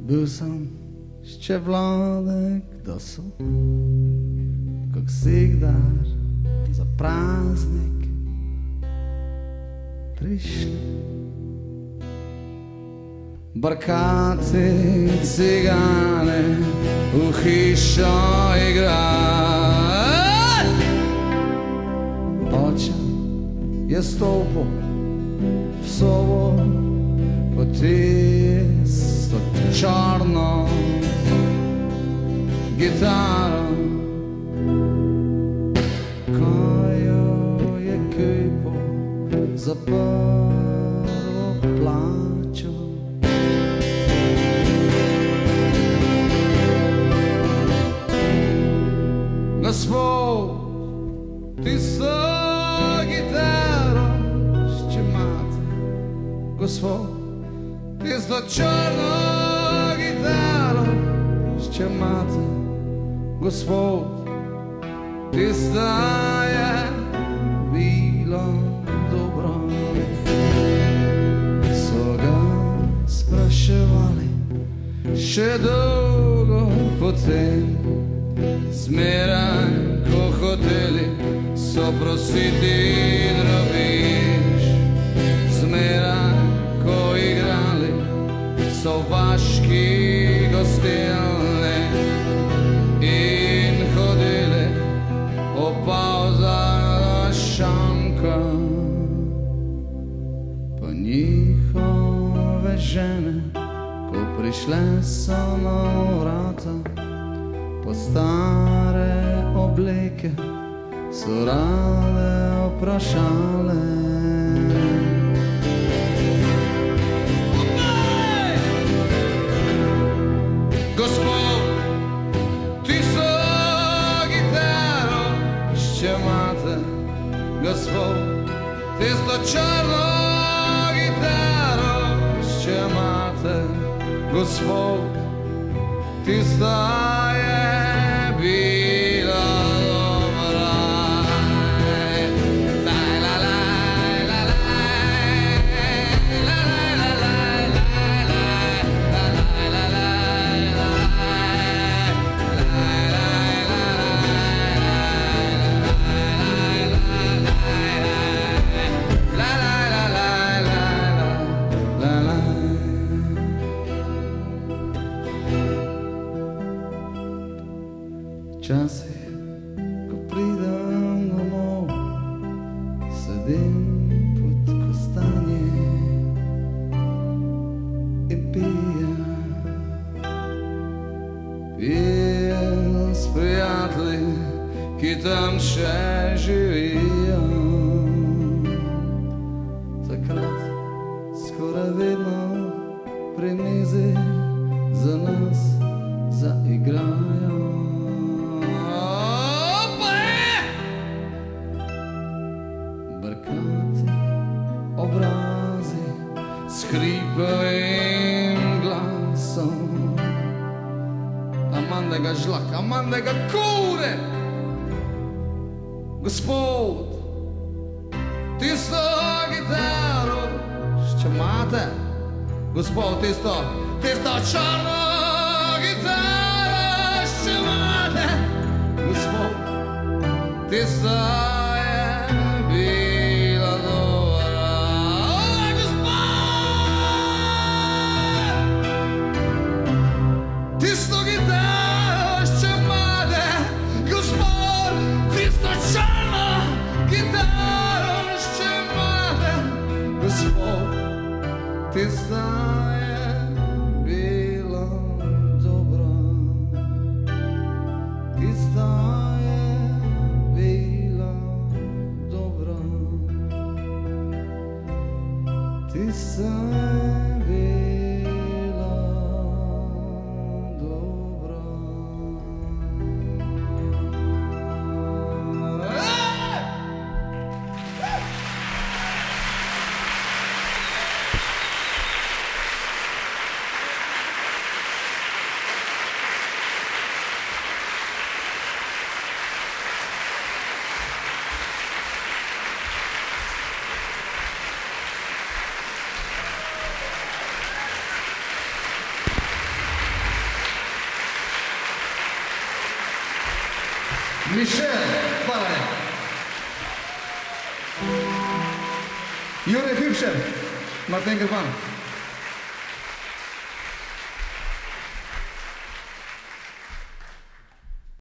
Bil sem ščevlodek dosu, kak vsegdar za praznik prišli. Barkati cigane v hišo igrali. Oče je stopil v sobo po tisto črno gitaro, ko jo je kupil za prvo plačo. Gospod, tisto gitaro še imate, Gospod, tisto črno gitaro še imate, Gospod, tista je bilo dobro. So ga spraševali še dolgo potem, zmeraj, ko hoteli so prositi drobiž, zmeraj, ko igrali so vaški gostilne in hodili o pauzah na šanka, pa njihove žene, ko prišle so na vrata, po stare obleke so rade vprašale. Gospod, tisto gitaro še imate, Gospod, tisto črno gitaro še imate, Gospod, tista je bila dobra. La la la la la la la la la Včasih, ko pridem domov, sedim pod kostanje in pijem s prijatelji, ki tam še živijo. Takrat skoraj vedno pri mizi za nas zaigrajo. Obrazi s hripavim glasom, amandega žlaka, amandega kure. Gospod, tisto gitaro še imate, Gospod, tisto črno gitaro še imate, Gospod, tisto tista je bila dobra, tista je bila dobra, tista je bila dobra. Michel Balaja. Jurek Hubsen, Martijn Gerban.